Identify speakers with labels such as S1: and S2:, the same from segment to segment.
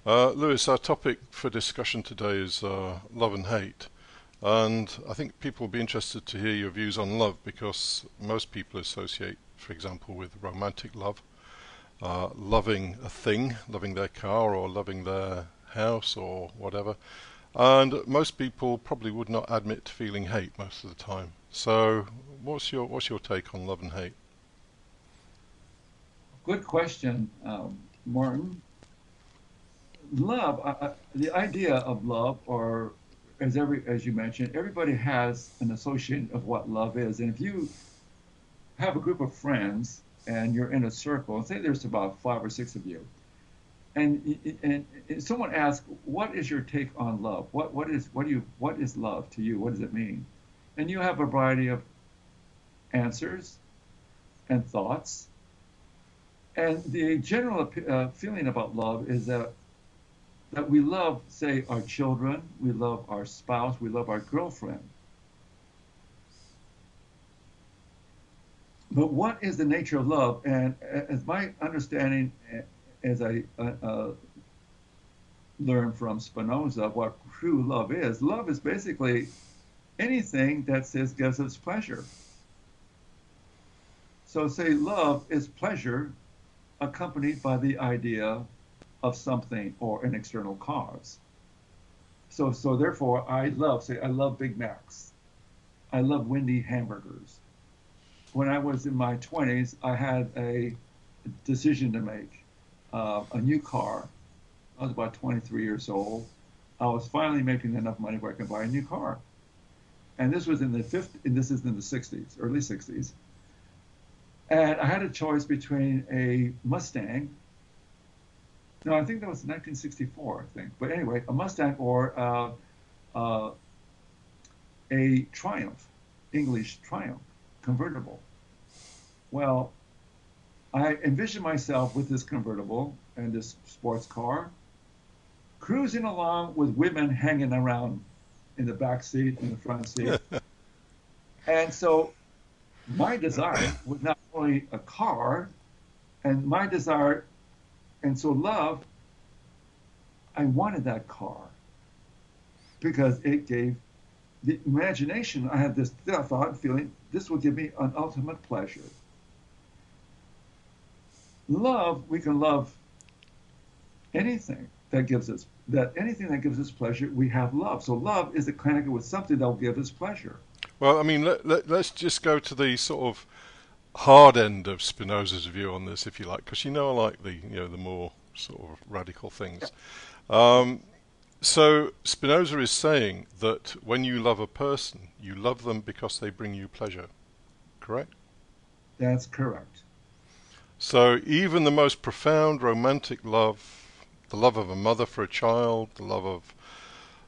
S1: Lewis, our topic for discussion today is love and hate. And I think people will be interested to hear your views on love because most people associate, for example, with romantic love, loving a thing, loving their car or loving their house or whatever. And most people probably would not admit to feeling hate most of the time. So, what's your take on love and hate?
S2: Good question, Martin. Love, the idea of love, or as you mentioned, everybody has an association of what love is. And if you have a group of friends and you're in a circle, and say there's about five or six of you, and someone asks, "What is your take on love? What is love to you? What does it mean?" And you have a variety of answers and thoughts. And the general feeling about love is that we love, say, our children, we love our spouse, we love our girlfriend. But what is the nature of love? And as my understanding, as I learned from Spinoza, what true love is basically anything that says gives us pleasure. So, say, love is pleasure accompanied by the idea of something or an external cause. So therefore, I love Big Macs. I love Wendy hamburgers. When I was in my 20s, I had a decision to make. A new car. I was about 23 years old. I was finally making enough money where I could buy a new car. And this was in the and this is in the 60s, early 60s. And I had a choice between a Mustang. No, I think that was 1964, I think. But anyway, a Mustang or uh, a Triumph, English Triumph, convertible. Well, I envisioned myself with this convertible and this sports car, cruising along with women hanging around in the back seat, in the front seat. And so my desire was not only a car, and my desire, and so love, I wanted that car because it gave the imagination. I had this thought and feeling this will give me an ultimate pleasure. Love, we can love anything that gives us anything that gives us pleasure, we have love. So love is a connected with something that will give us pleasure.
S1: Well, I mean, let's just go to the sort of hard end of Spinoza's view on this, if you like, because I like the more sort of radical things. Um, so Spinoza is saying that when you love a person, you love them because they bring you pleasure. Correct?
S2: That's correct.
S1: So even the most profound romantic love, the love of a mother for a child, the love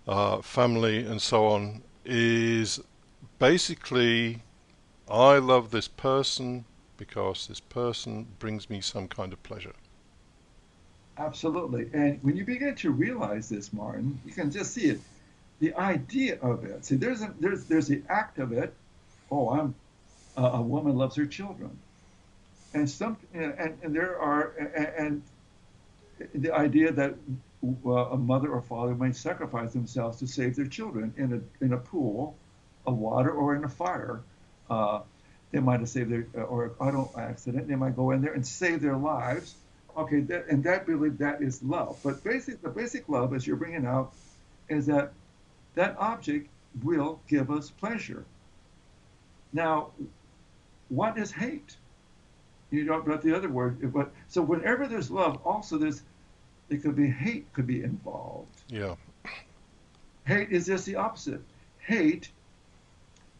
S1: of family, and so on, is basically I love this person because this person brings me some kind of pleasure.
S2: Absolutely. And when you begin to realize this, Martin, you can just see it. The idea of it. See, there's the act of it. Oh, a woman loves her children, and and there are and the idea that a mother or father may sacrifice themselves to save their children in a pool of water or in a fire. Uh, they might have saved their or auto accident. They might go in there and save their lives. Okay, and that believe that is love. But the basic love, as you're bringing out, is that that object will give us pleasure. Now, what is hate? You don't about the other word, but so whenever there's love, also there's it could be hate could be involved.
S1: Yeah,
S2: Hate is just the opposite. Hate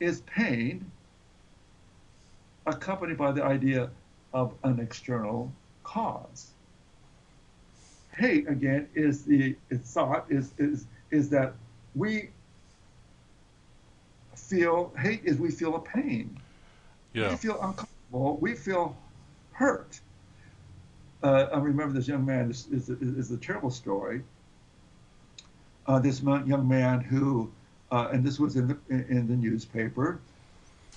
S2: is pain accompanied by the idea of an external cause. Hate again is the thought is that we feel hate is we feel a pain. We
S1: yeah.
S2: feel uncomfortable. We feel hurt. I remember this young man. This is a terrible story. This young man who, and this was in the newspaper.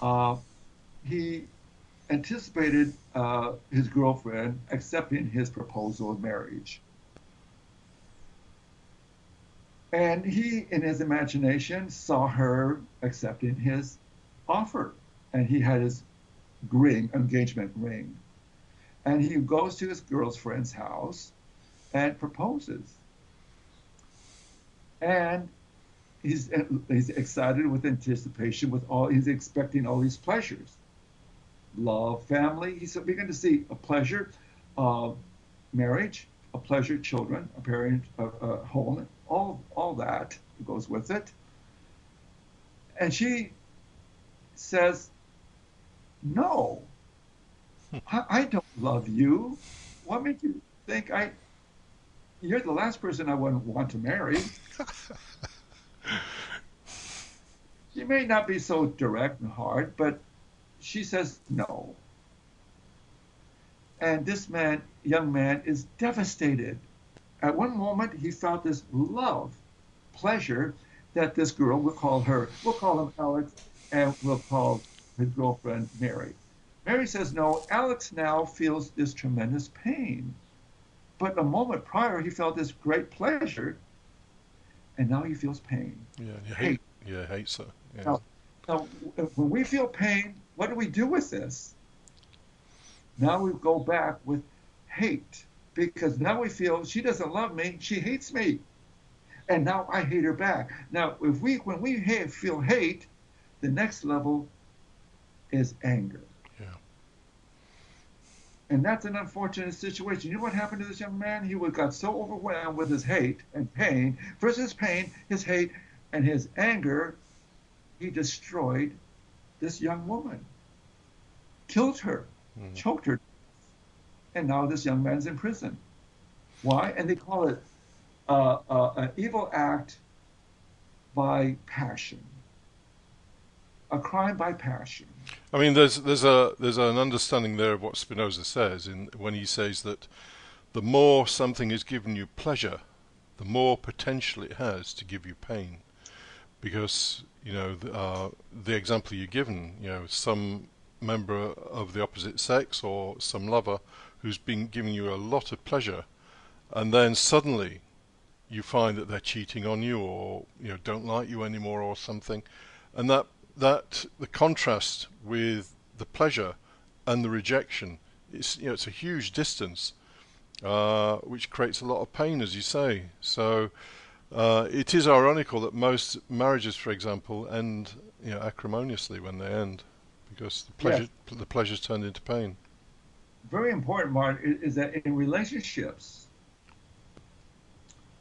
S2: Uh, he anticipated his girlfriend accepting his proposal of marriage. And he, in his imagination, saw her accepting his offer. And he had his engagement ring. And he goes to his girlfriend's house and proposes. And he's he's excited with anticipation, with all he's expecting all these pleasures, love, family. He's beginning to see a pleasure, marriage, a pleasure, children, a parent, a home, all that goes with it. And she says, "No, I don't love you. What made you think I? You're the last person I would want to marry." She may not be so direct and hard, but she says no. And this young man, is devastated. At one moment, he felt this love, pleasure that this girl, we'll call him Alex, and we'll call his girlfriend Mary. Mary says no. Alex now feels this tremendous pain. But a moment prior, he felt this great pleasure, and now he feels pain.
S1: Yeah, you
S2: Hate.
S1: hates her. Yeah.
S2: Now, now, when we feel pain, what do we do with this? Now we go back with hate, because now we feel she doesn't love me, she hates me, and now I hate her back. Now, when we feel hate, the next level is anger.
S1: Yeah.
S2: And that's an unfortunate situation. You know what happened to this young man? He got so overwhelmed with his hate and pain. First his pain, his hate, and his anger, he destroyed this young woman, killed her, choked her, and now this young man's in prison. Why? And they call it an evil act by passion, a crime by passion.
S1: I mean, there's an understanding there of what Spinoza says when he says that the more something is giving you pleasure, the more potential it has to give you pain, because the example you're given, some member of the opposite sex or some lover who's been giving you a lot of pleasure, and then suddenly you find that they're cheating on you, or don't like you anymore or something, and that the contrast with the pleasure and the rejection, it's a huge distance, which creates a lot of pain, as you say. So it is ironical that most marriages, for example, end acrimoniously when they end, because
S2: Yes,
S1: the pleasure's turned into pain.
S2: very important, Martin, is that in relationships,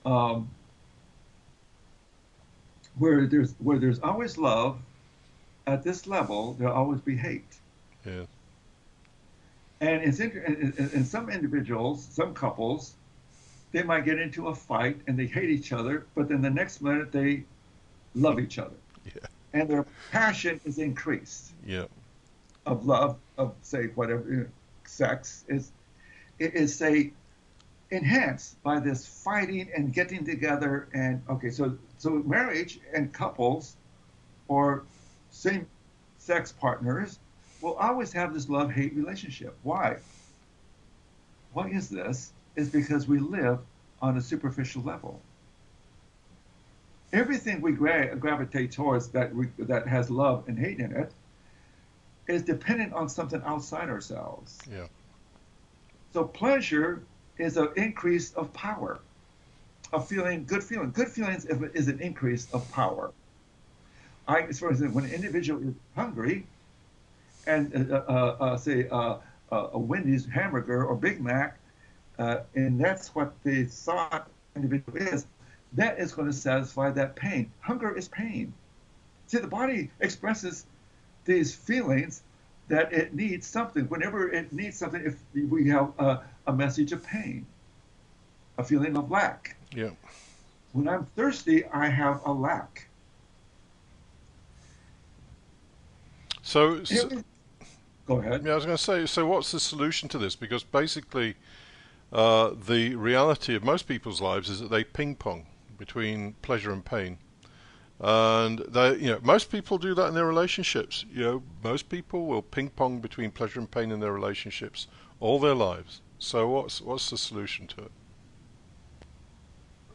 S2: um, where there's always love, at this level there'll always be hate.
S1: Yeah,
S2: And in some individuals, some couples, they might get into a fight and they hate each other, but then the next minute they love each other,
S1: yeah,
S2: and their passion is increased
S1: yeah,
S2: of love, of say whatever, sex is say enhanced by this fighting and getting together. And okay, so marriage and couples or same sex partners will always have this love hate relationship. Why? Why is this? Is because we live on a superficial level. Everything we gravitate towards that has love and hate in it is dependent on something outside ourselves.
S1: yeah,
S2: So pleasure is an increase of power, a feeling, good feeling. Good feelings is an increase of power. For instance, when an individual is hungry and say a Wendy's hamburger or Big Mac, and that's what the thought individual is, that is going to satisfy that pain. Hunger is pain. See, the body expresses these feelings that it needs something. Whenever it needs something, if we have a message of pain, a feeling of lack.
S1: yeah.
S2: When I'm thirsty, I have a lack.
S1: So,
S2: Go ahead.
S1: yeah, I was going to say, so what's the solution to this? Because basically, the reality of most people's lives is that they ping pong between pleasure and pain, and most people do that in their relationships. Most people will ping pong between pleasure and pain in their relationships all their lives. So what's the solution to it?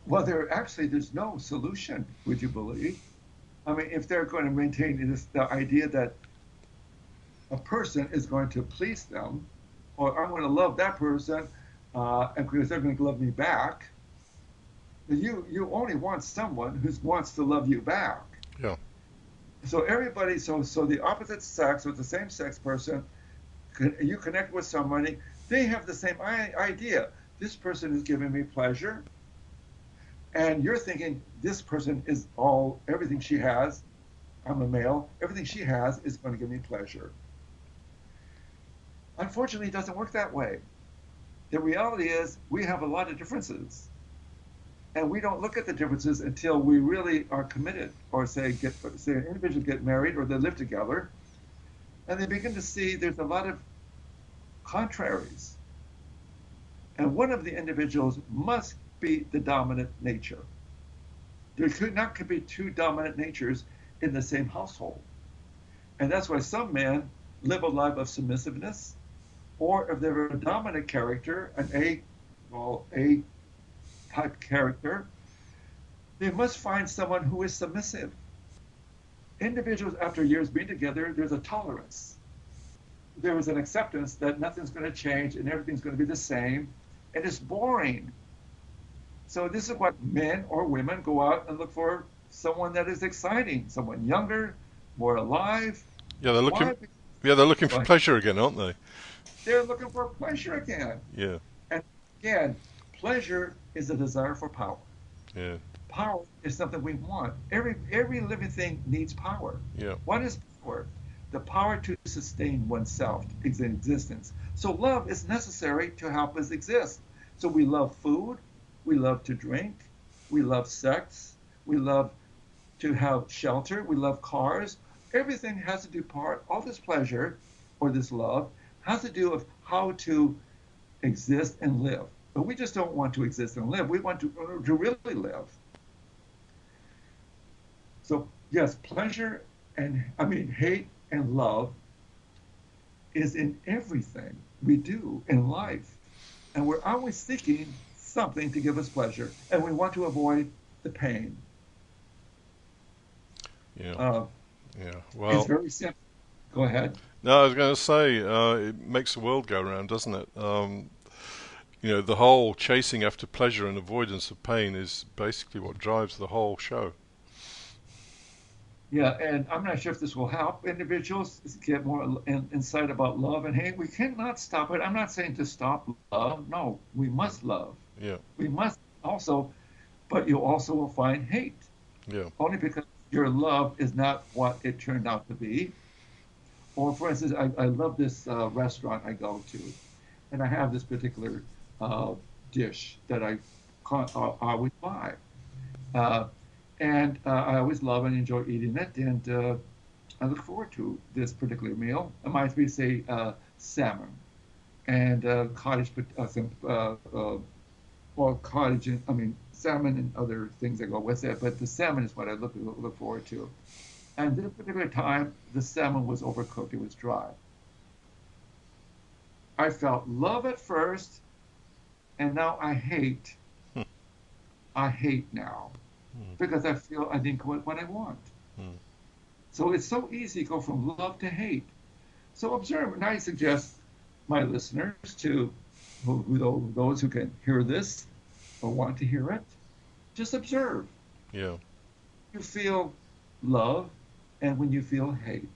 S2: Well, there's no solution, would you believe? I mean, if they're going to maintain this, the idea that a person is going to please them, or I'm going to love that person, and because they're going to love me back, you only want someone who wants to love you back.
S1: Yeah.
S2: So everybody, so the opposite sex or the same sex person, you connect with somebody, they have the same idea. This person is giving me pleasure, and you're thinking this person is all everything she has. I'm a male. Everything she has is going to give me pleasure. Unfortunately, it doesn't work that way. The reality is we have a lot of differences, and we don't look at the differences until we really are committed, or say an individual get married or they live together, and they begin to see there's a lot of contraries, and one of the individuals must be the dominant nature. There could be two dominant natures in the same household, and that's why some men live a life of submissiveness, or if they're a dominant character, A type character, they must find someone who is submissive. Individuals, after years being together, there's a tolerance. There is an acceptance that nothing's going to change and everything's going to be the same, and it's boring. So this is what men or women go out and look for: someone that is exciting, someone younger, more alive.
S1: Yeah, they're looking.
S2: Why?
S1: Yeah, they're looking for pleasure again, aren't they?
S2: They're looking for pleasure again.
S1: Yeah.
S2: And again, pleasure is a desire for power.
S1: Yeah.
S2: Power is something we want. Every living thing needs power.
S1: Yeah.
S2: What is power? The power to sustain oneself in existence. So love is necessary to help us exist. So we love food, we love to drink, we love sex, we love to have shelter, we love cars. Everything has to do part, all this pleasure or this love has to do with how to exist and live. But we just don't want to exist and live. We want to really live. So yes, pleasure and hate and love is in everything we do in life. And we're always seeking something to give us pleasure. And we want to avoid the pain.
S1: Yeah. Yeah.
S2: It's
S1: Well,
S2: very simple. Go ahead.
S1: no, I was going to say, it makes the world go round, doesn't it? The whole chasing after pleasure and avoidance of pain is basically what drives the whole show.
S2: Yeah, and I'm not sure if this will help individuals get more insight about love and hate. We cannot stop it. I'm not saying to stop love. No, we must love.
S1: Yeah.
S2: We must also, but you also will find hate.
S1: Yeah.
S2: Only because your love is not what it turned out to be. Or, for instance, I love this restaurant I go to, and I have this particular dish that I always buy. Uh, and I always love and enjoy eating it, and I look forward to this particular meal. It might be, say, salmon and cottage, cottage, salmon and other things that go with it, but the salmon is what I look forward to. And this particular time, the salmon was overcooked, it was dry. I felt love at first, and now I hate.
S1: Hmm.
S2: I hate now because I feel I didn't get what I want. So it's so easy to go from love to hate. So observe, and I suggest my listeners to those who can hear this or want to hear it, just observe.
S1: Yeah.
S2: You feel love, and when you feel hate,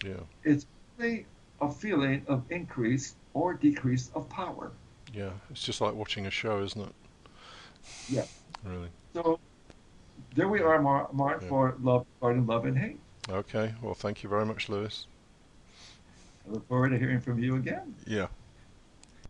S1: Yeah.
S2: it's really a feeling of increase or decrease of power.
S1: Yeah. It's just like watching a show, isn't it?
S2: Yeah.
S1: Really.
S2: So there we are, Mark,
S1: Yeah.
S2: for love, regarding love and hate.
S1: Okay. Well, thank you very much, Lewis.
S2: I look forward to hearing from you again.
S1: Yeah.